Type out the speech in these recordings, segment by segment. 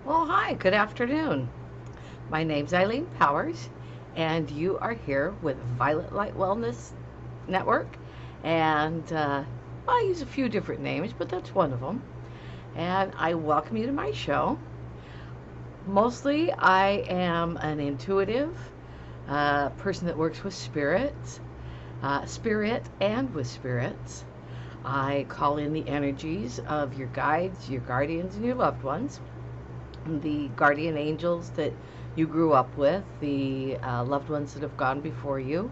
Well, hi, good afternoon. My name's Eileen Powers, and you are here with Violet Light Wellness Network. And I use a few different names, but that's one of them. And I welcome you to my show. Mostly, I am an intuitive person that works with spirits, spirit and with spirits. I call in the energies of your guides, your guardians, and your loved ones, the guardian angels that you grew up with, the loved ones that have gone before you,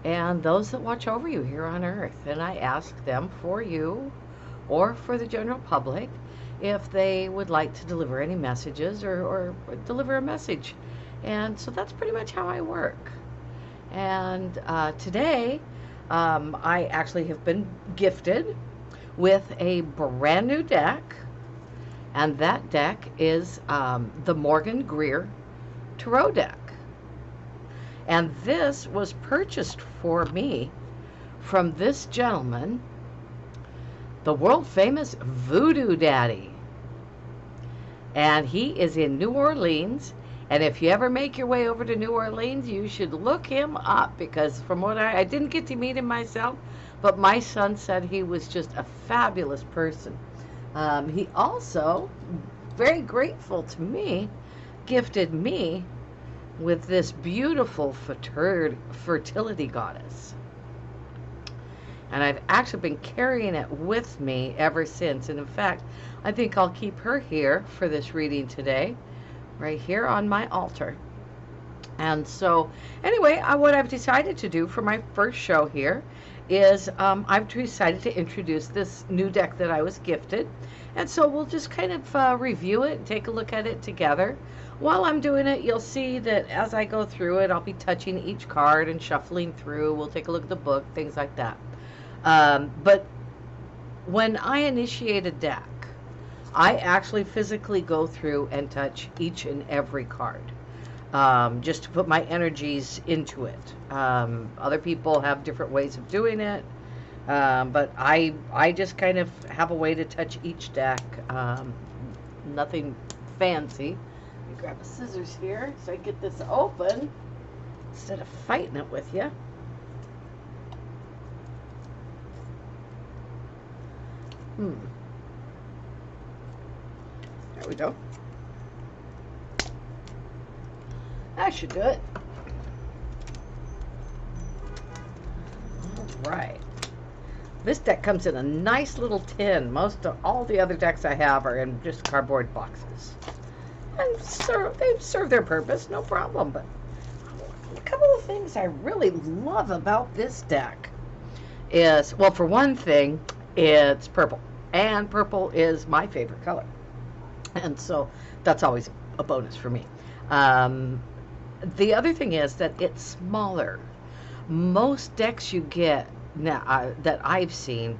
and those that watch over you here on earth. And I ask them for you or for the general public if they would like to deliver any messages or deliver a message. And so that's pretty much how I work. And today, I actually have been gifted with a brand new deck, and that deck is the Morgan-Greer Tarot deck. And this was purchased for me from this gentleman, the world famous VOODOO Daddy. And he is in New Orleans. And if you ever make your way over to New Orleans, you should look him up, because from what I didn't get to meet him myself, but my son said he was just a fabulous person. He also, very grateful to me, gifted me with this beautiful fertility goddess. And I've actually been carrying it with me ever since. And in fact, I think I'll keep her here for this reading today, right here on my altar. And so, anyway, what I've decided to do for my first show here is I've decided to introduce this new deck that I was gifted. And so we'll just kind of review it and take a look at it together. While I'm doing it, you'll see that as I go through it, I'll be touching each card and shuffling through. We'll take a look at the book, things like that. But when I initiate a deck, I actually physically go through and touch each and every card, just to put my energies into it. Other people have different ways of doing it, but I just kind of have a way to touch each deck. Nothing fancy. Let me grab a scissors here so I get this open instead of fighting it with you. There we go. That should do it. All right. This deck comes in a nice little tin. Most of all the other decks I have are in just cardboard boxes. And they serve their purpose, no problem. But a couple of things I really love about this deck is, well, for one thing, it's purple. And purple is my favorite color. And so that's always a bonus for me. The other thing is that it's smaller. Most decks you get now that I've seen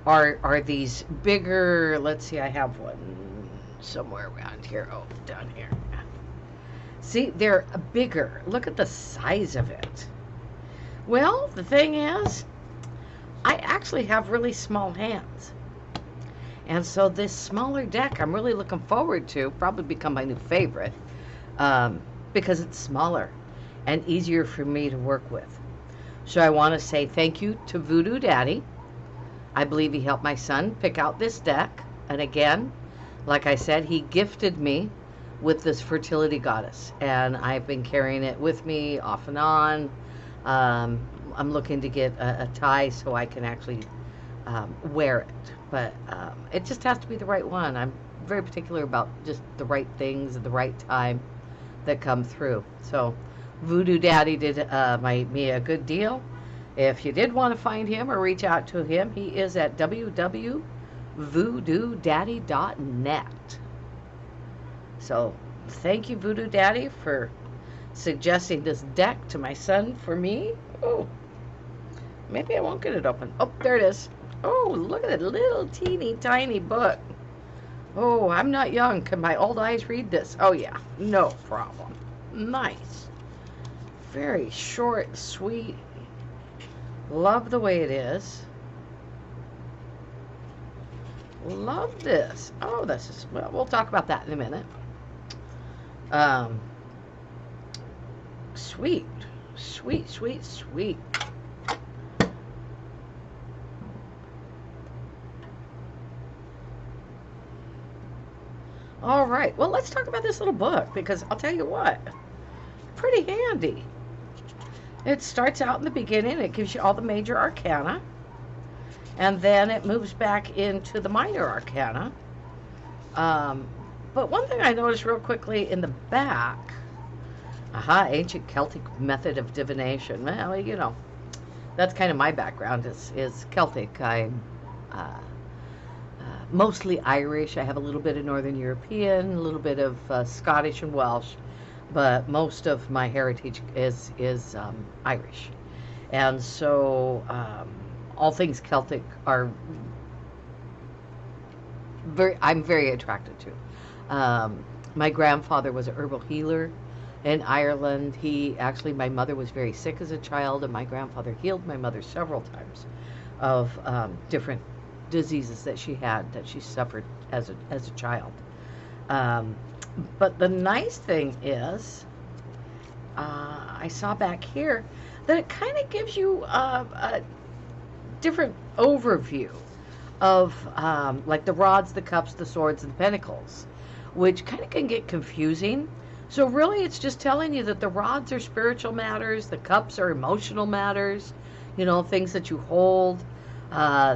are these bigger. Let's see, I have one somewhere around here. Oh, down here. See, they're bigger. Look at the size of it. Well, the thing is, I actually have really small hands. And so this smaller deck I'm really looking forward to, probably become my new favorite, because it's smaller and easier for me to work with. So I want to say thank you to VOODOO Daddy. I believe he helped my son pick out this deck. And again, like I said, he gifted me with this fertility goddess. And I've been carrying it with me off and on. I'm looking to get a tie so I can actually wear it. But it just has to be the right one. I'm very particular about just the right things at the right time that come through. So VOODOO Daddy did me a good deal. If you did want to find him or reach out to him, he is at www.voodoodaddy.net. So thank you, VOODOO Daddy, for suggesting this deck to my son for me. Oh, maybe I won't get it open. Oh, there it is. Oh, look at that little teeny tiny book. Oh, I'm not young. Can my old eyes read this? Oh, yeah. No problem. Nice. Very short, sweet. Love the way it is. Love this. Oh, this is, well, we'll talk about that in a minute. Um, sweet, sweet, sweet, sweet. All right, well, let's talk about this little book because I'll tell you what, pretty handy. It starts out in the beginning, it gives you all the major arcana, and then it moves back into the minor arcana. But one thing I noticed real quickly in the back, ancient Celtic method of divination. Well, you know, that's kind of my background is Celtic. I'm mostly Irish. I have a little bit of Northern European, a little bit of Scottish and Welsh, but most of my heritage is Irish. And so all things Celtic are I'm very attracted to. My grandfather was a herbal healer in Ireland. My mother was very sick as a child, and my grandfather healed my mother several times of different diseases that she suffered as a child. But the nice thing is, I saw back here that it kind of gives you a different overview of like the rods, the cups, the swords, and the pentacles, which kind of can get confusing. So really it's just telling you that the rods are spiritual matters, the cups are emotional matters, you know, things that you hold.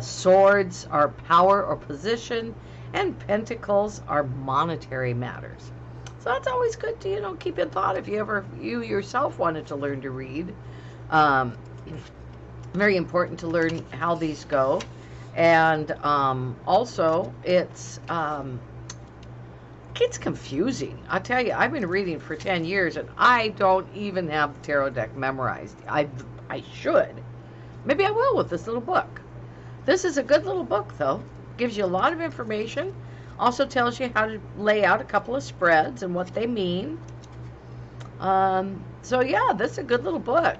Swords are power or position, and pentacles are monetary matters. So that's always good to, you know, keep in thought if you yourself wanted to learn to read. Very important to learn how these go. And also it gets confusing. I tell you, I've been reading for 10 years and I don't even have the tarot deck memorized. I should. Maybe I will with this little book. This is a good little book, though. Gives you a lot of information. Also tells you how to lay out a couple of spreads and what they mean. So yeah, this is a good little book.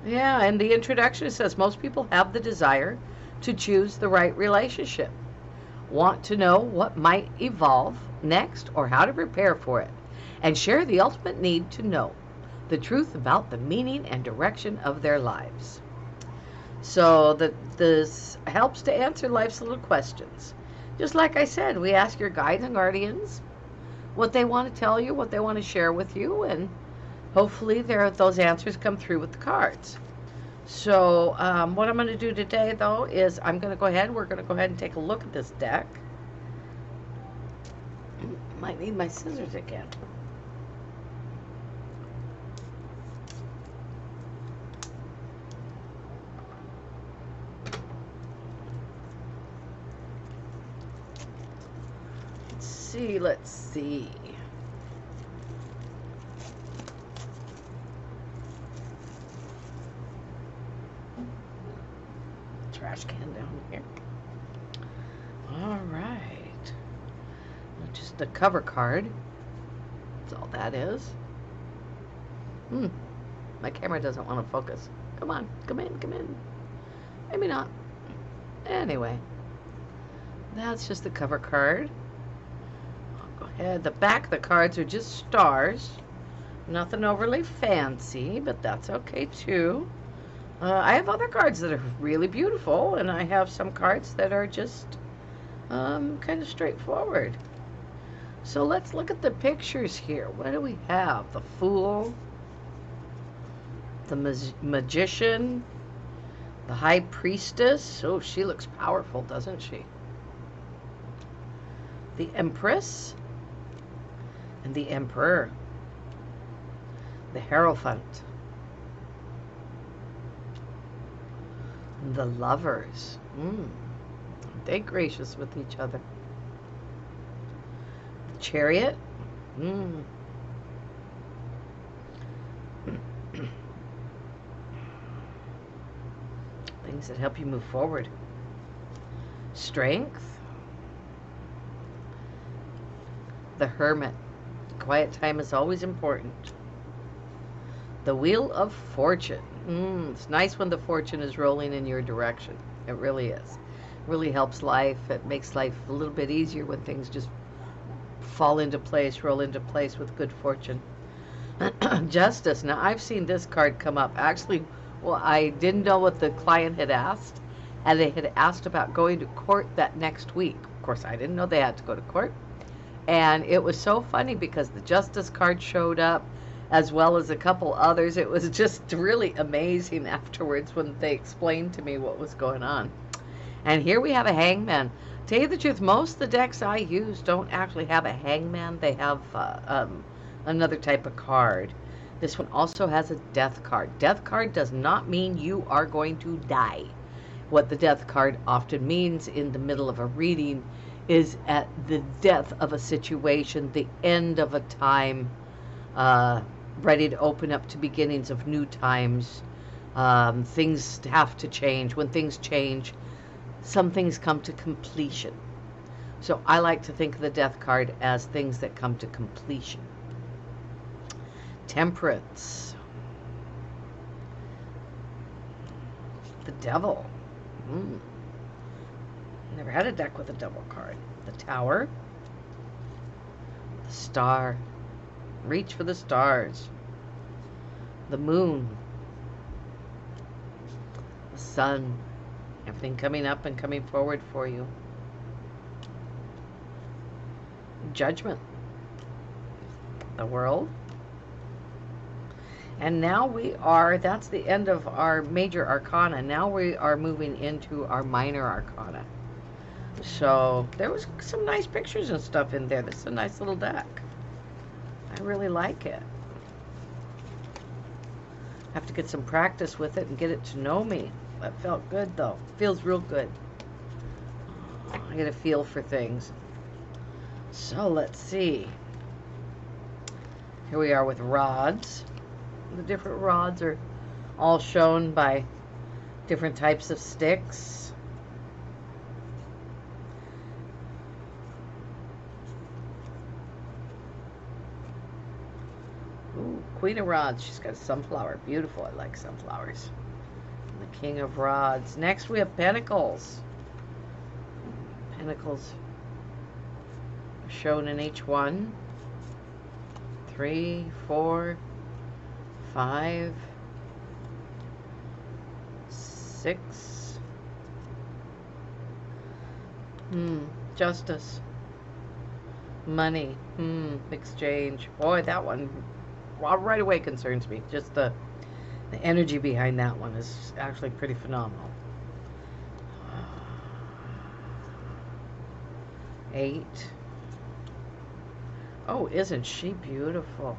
Yeah, and the introduction says most people have the desire to choose the right relationship. Want to know what might evolve next or how to prepare for it. And share the ultimate need to know the truth about the meaning and direction of their lives. So this helps to answer life's little questions. Just like I said, we ask your guides and guardians what they want to tell you, what they want to share with you, and hopefully those answers come through with the cards. So what I'm going to do today, though, is we're going to go ahead and take a look at this deck. Might need my scissors again. Let's see. Trash can down here. All right. Just the cover card. That's all that is. My camera doesn't want to focus. Come on, come in. Maybe not. Anyway, that's just the cover card. The back of the cards are just stars. Nothing overly fancy, but that's okay too. I have other cards that are really beautiful, and I have some cards that are just kind of straightforward. So let's look at the pictures here. What do we have? The Fool, the Magician, the High Priestess. Oh, she looks powerful, doesn't she? The Empress. And the Emperor, the Hierophant, the Lovers. Aren't they gracious with each other? The Chariot. Things that help you move forward. Strength. The Hermit. Quiet time is always important. The Wheel of Fortune. It's nice when the fortune is rolling in your direction. It really is. It really helps life. It makes life a little bit easier when things just fall into place, roll into place with good fortune. Justice. Now, I've seen this card come up. Actually, well, I didn't know what the client had asked, and they had asked about going to court that next week. Of course, I didn't know they had to go to court. And it was so funny because the Justice card showed up, as well as a couple others. It was just really amazing afterwards when they explained to me what was going on. And here we have a hangman. Tell you the truth, most of the decks I use don't actually have a hangman. They have another type of card. This one also has a death card. Death card does not mean you are going to die. What the death card often means in the middle of a reading is at the death of a situation, the end of a time, ready to open up to beginnings of new times. Things have to change. When things change, some things come to completion. So I like to think of the death card as things that come to completion. Temperance. The Devil. Never had a deck with a Devil card. The Tower. The Star. Reach for the stars. The Moon. The Sun. Everything coming up and coming forward for you. Judgment. The World. And now we are, that's the end of our major arcana. Now we are moving into our minor arcana. So there was some nice pictures and stuff in there. This is a nice little deck. I really like it. Have to get some practice with it and get it to know me. That felt good though. Feels real good. I get a feel for things. So let's see. Here we are with rods. The different rods are all shown by different types of sticks. Ooh, Queen of Rods. She's got a sunflower. Beautiful. I like sunflowers. And the King of Rods. Next we have Pentacles. Pentacles are shown in each one. 3, 4, 5, 6. Justice. Money. Exchange. Boy, that one right away concerns me. Just the energy behind that one is actually pretty phenomenal. 8. Oh, isn't she beautiful?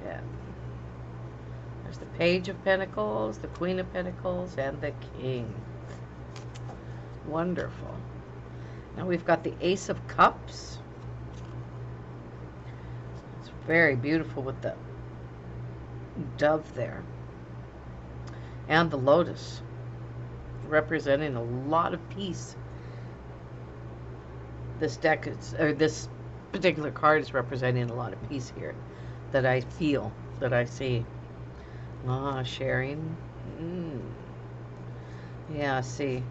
10. There's the Page of Pentacles, the Queen of Pentacles, and the King. Wonderful. Now we've got the Ace of Cups. It's very beautiful with the dove there. And the Lotus, representing a lot of peace. This deck is, or this particular card is representing a lot of peace here that I feel, that I see. Sharing. Yeah, see.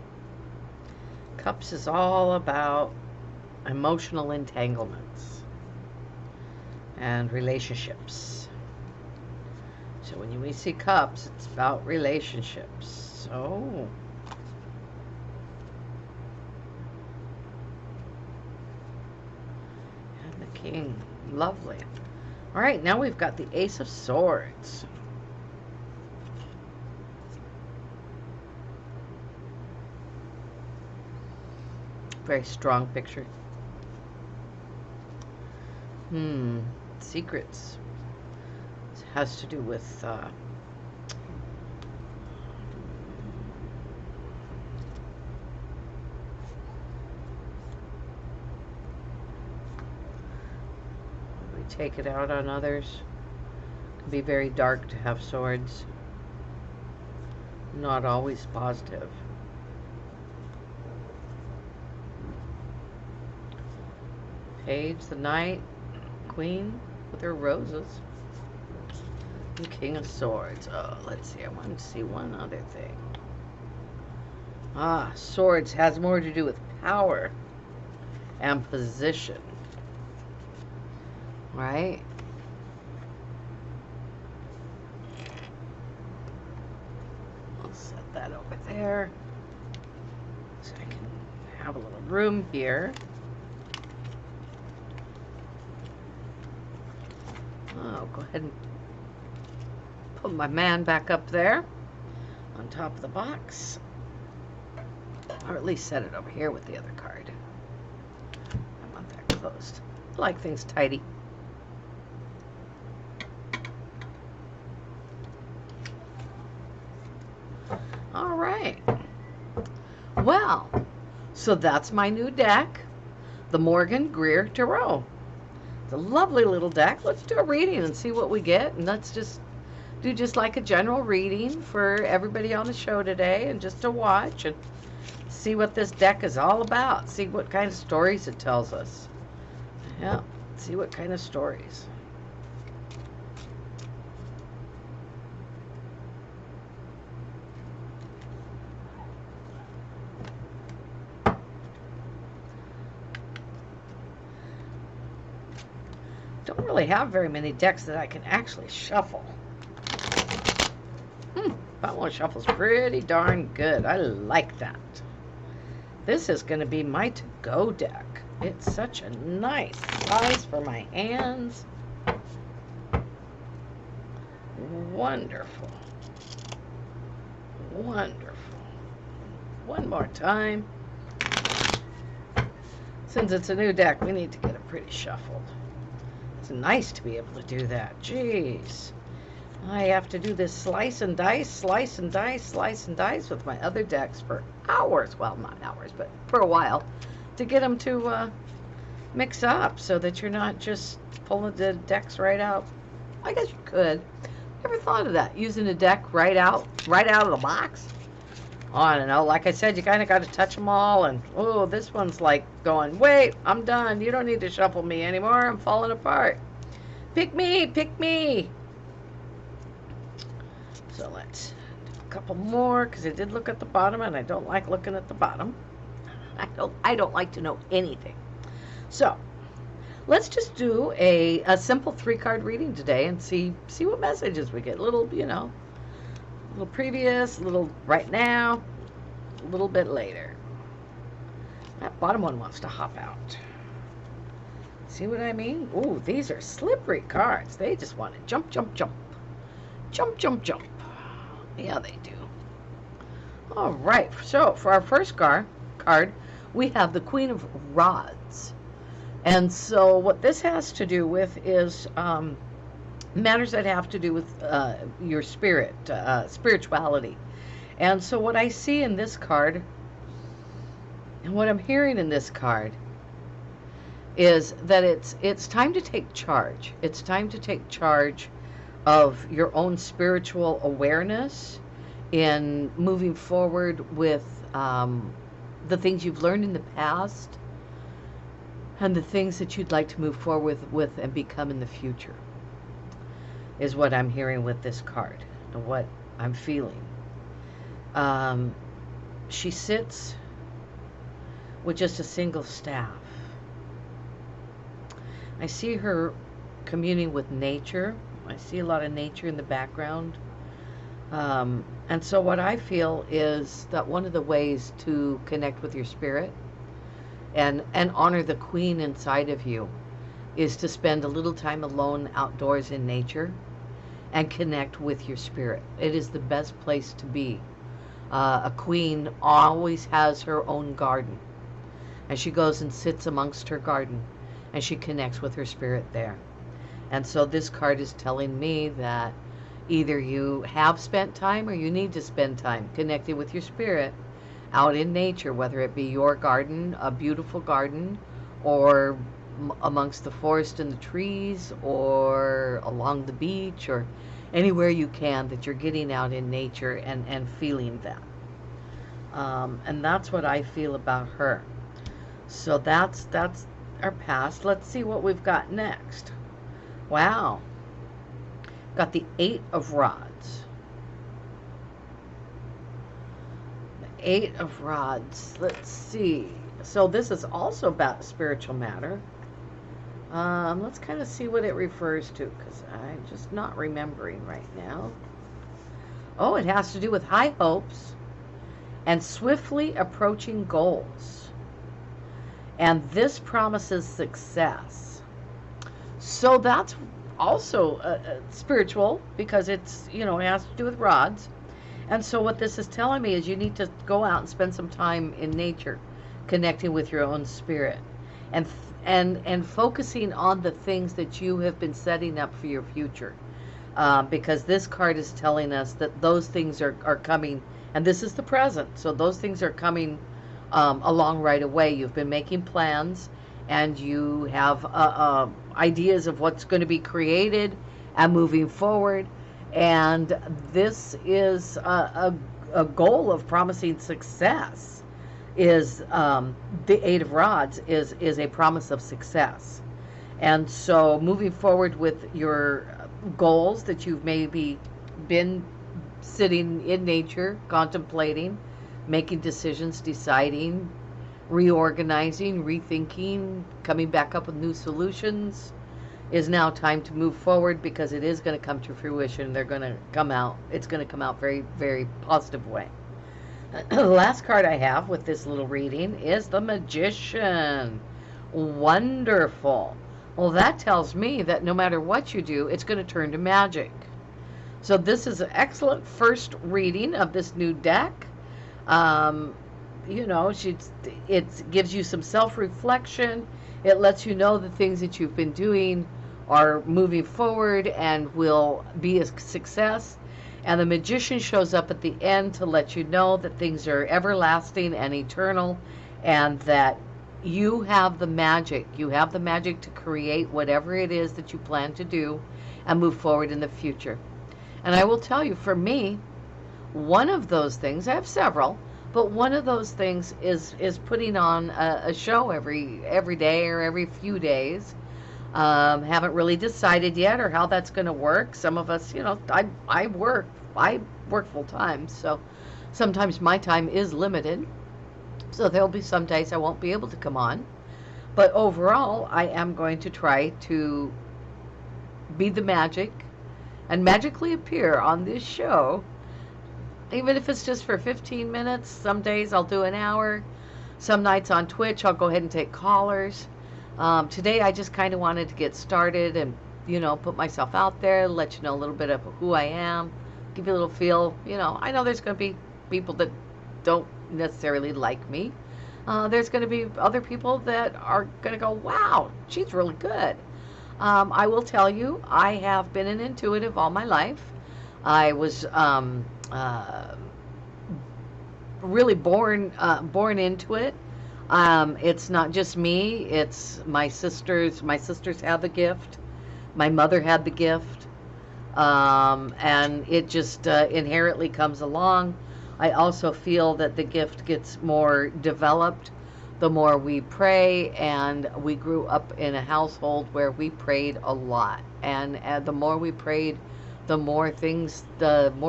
Cups is all about emotional entanglements and relationships. So when we see cups, it's about relationships. So and the King. Lovely. All right, now we've got the Ace of Swords. Very strong picture. Secrets. This has to do with we take it out on others. It can be very dark to have swords. Not always positive. Page, the Knight, Queen with her roses, and King of Swords. Oh, let's see. I want to see one other thing. Ah, swords has more to do with power and position, right? I'll set that over there so I can have a little room here. I'll go ahead and put my man back up there on top of the box, or at least set it over here with the other card. I want that closed. I like things tidy. All right. Well, so that's my new deck, the Morgan-Greer Tarot. It's a lovely little deck. Let's do a reading and see what we get. And let's just do just like a general reading for everybody on the show today, and just to watch and see what this deck is all about. See what kind of stories it tells us. Yeah, see what kind of stories. Don't really have very many decks that I can actually shuffle. That one shuffles pretty darn good. I like that. This is going to be my to-go deck. It's such a nice size for my hands. Wonderful. Wonderful. One more time. Since it's a new deck, we need to get it pretty shuffled. It's nice to be able to do that. Jeez. I have to do this slice and dice, slice and dice, slice and dice with my other decks for hours. Well, not hours, but for a while, to get them to mix up so that you're not just pulling the decks right out. I guess you could. Never thought of that, using a deck right out of the box. Oh, I don't know. Like I said, you kind of got to touch them all. And, oh, this one's like going, wait, I'm done. You don't need to shuffle me anymore. I'm falling apart. Pick me, pick me. So let's do a couple more, because I did look at the bottom, and I don't like looking at the bottom. I don't like to know anything. So let's just do a simple 3-card reading today and see what messages we get. A little, you know, a little previous, a little right now, a little bit later. That bottom one wants to hop out. See what I mean? Ooh, these are slippery cards. They just want to jump, jump, jump. Jump, jump, jump. Yeah, they do. All right. So for our first card, we have the Queen of Rods. And so what this has to do with is matters that have to do with your spirit, spirituality. And so what I see in this card, and what I'm hearing in this card, is that it's time to take charge. It's time to take charge of your own spiritual awareness in moving forward with the things you've learned in the past and the things that you'd like to move forward with and become in the future, is what I'm hearing with this card and what I'm feeling. She sits with just a single staff. I see her communing with nature. I see a lot of nature in the background. And so what I feel is that one of the ways to connect with your spirit and honor the queen inside of you is to spend a little time alone outdoors in nature and connect with your spirit. It is the best place to be. A queen always has her own garden, and she goes and sits amongst her garden, and she connects with her spirit there. And so this card is telling me that either you have spent time or you need to spend time connecting with your spirit out in nature, whether it be your garden, a beautiful garden, or amongst the forest and the trees, or along the beach, or anywhere you can, that you're getting out in nature and feeling that. And that's what I feel about her. So that's our past. Let's see what we've got next. Wow. Got the 8 of Rods. The Eight of Rods. Let's see. So this is also about spiritual matter. Let's kind of see what it refers to, because I'm just not remembering right now. Oh, it has to do with high hopes and swiftly approaching goals. And this promises success. So that's also spiritual, because it's, it has to do with rods. And so what this is telling me is you need to go out and spend some time in nature, connecting with your own spirit, and focusing on the things that you have been setting up for your future. Because this card is telling us that those things are coming, and this is the present. So those things are coming along right away. You've been making plans, and you have ideas of what's going to be created and moving forward. And this is a goal of promising success. Is the Eight of Rods is a promise of success. And so moving forward with your goals that you've maybe been sitting in nature, contemplating, making decisions, deciding, reorganizing, rethinking, coming back up with new solutions, is now time to move forward, because it is going to come to fruition. They're going to come out. It's going to come out very, very positive way. The last card I have with this little reading is the Magician. Wonderful. Well, that tells me that no matter what you do, it's going to turn to magic. So this is an excellent first reading of this new deck. It gives you some self-reflection. It lets you know the things that you've been doing are moving forward and will be a success. And the Magician shows up at the end to let you know that things are everlasting and eternal, and that you have the magic. You have the magic to create whatever it is that you plan to do and move forward in the future. And I will tell you, for me, one of those things, I have several, but one of those things is putting on a show every day or every few days. Haven't really decided yet or how that's going to work. Some of us, I work full time, so sometimes my time is limited. So there'll be some days I won't be able to come on. But overall, I am going to try to be the magic and magically appear on this show. Even if it's just for 15 minutes, some days I'll do an hour. Some nights on Twitch, I'll go ahead and take callers. Today, I just kind of wanted to get started and, put myself out there, let you know a little bit of who I am, give you a little feel. I know there's going to be people that don't necessarily like me. There's going to be other people that are going to go, wow, she's really good. I will tell you, I have been an intuitive all my life. I was really born into it. It's not just me, it's my sisters. My sisters have the gift. My mother had the gift. And it just inherently comes along. I also feel that the gift gets more developed the more we pray, and we grew up in a household where we prayed a lot. And the more we prayed, the more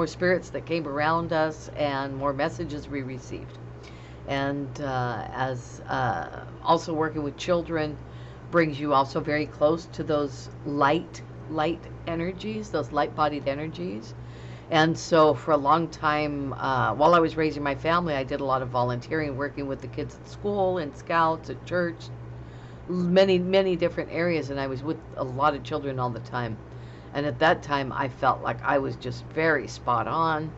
spirits that came around us and more messages we received. And as also working with children brings you also very close to those light energies, those light-bodied energies. And so for a long time, while I was raising my family, I did a lot of volunteering, working with the kids at school, in scouts, at church, many different areas, and I was with a lot of children all the time. And at that time, I felt like I was just very spot on.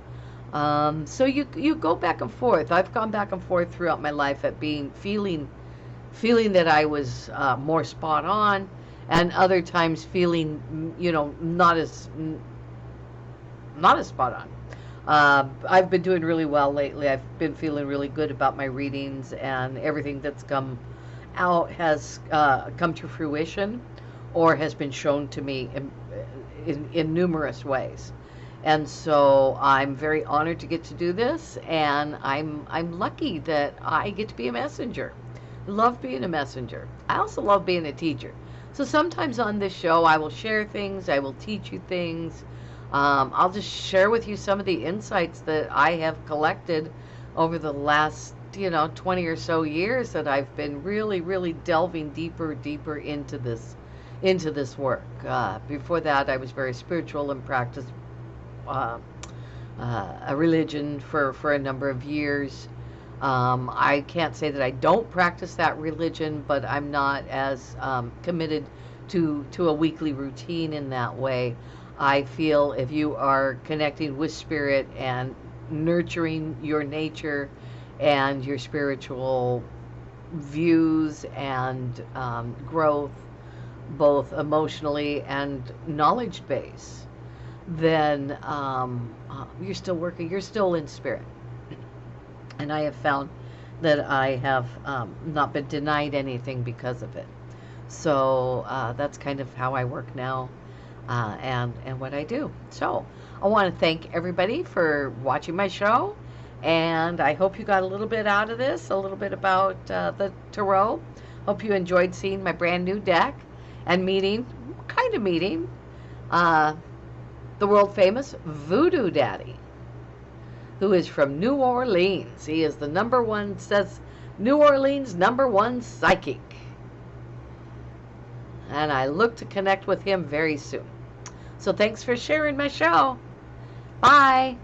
So you go back and forth. I've gone back and forth throughout my life at feeling that I was more spot on, and other times feeling, not as spot on. I've been doing really well lately. I've been feeling really good about my readings, and everything that's come out has come to fruition or has been shown to me in numerous ways. And so I'm very honored to get to do this, and I'm lucky that I get to be a messenger. I love being a messenger. I also love being a teacher. So sometimes on this show I will share things, I will teach you things. I'll just share with you some of the insights that I have collected over the last 20 or so years that I've been really, really delving deeper into this work. Before that, I was very spiritual and practiced uh, a religion for a number of years. I can't say that I don't practice that religion, but I'm not as committed to a weekly routine in that way. I feel if you are connecting with spirit and nurturing your nature and your spiritual views and growth, both emotionally and knowledge base, then you're still working, you're still in spirit. And I have found that I have not been denied anything because of it. So that's kind of how I work now, and what I do. So I want to thank everybody for watching my show, and I hope you got a little bit out of this, a little bit about the tarot. Hope you enjoyed seeing my brand new deck and meeting the world famous Voodoo Daddy, who is from New Orleans. He is the New Orleans #1 psychic. And I look to connect with him very soon. So thanks for sharing my show. Bye.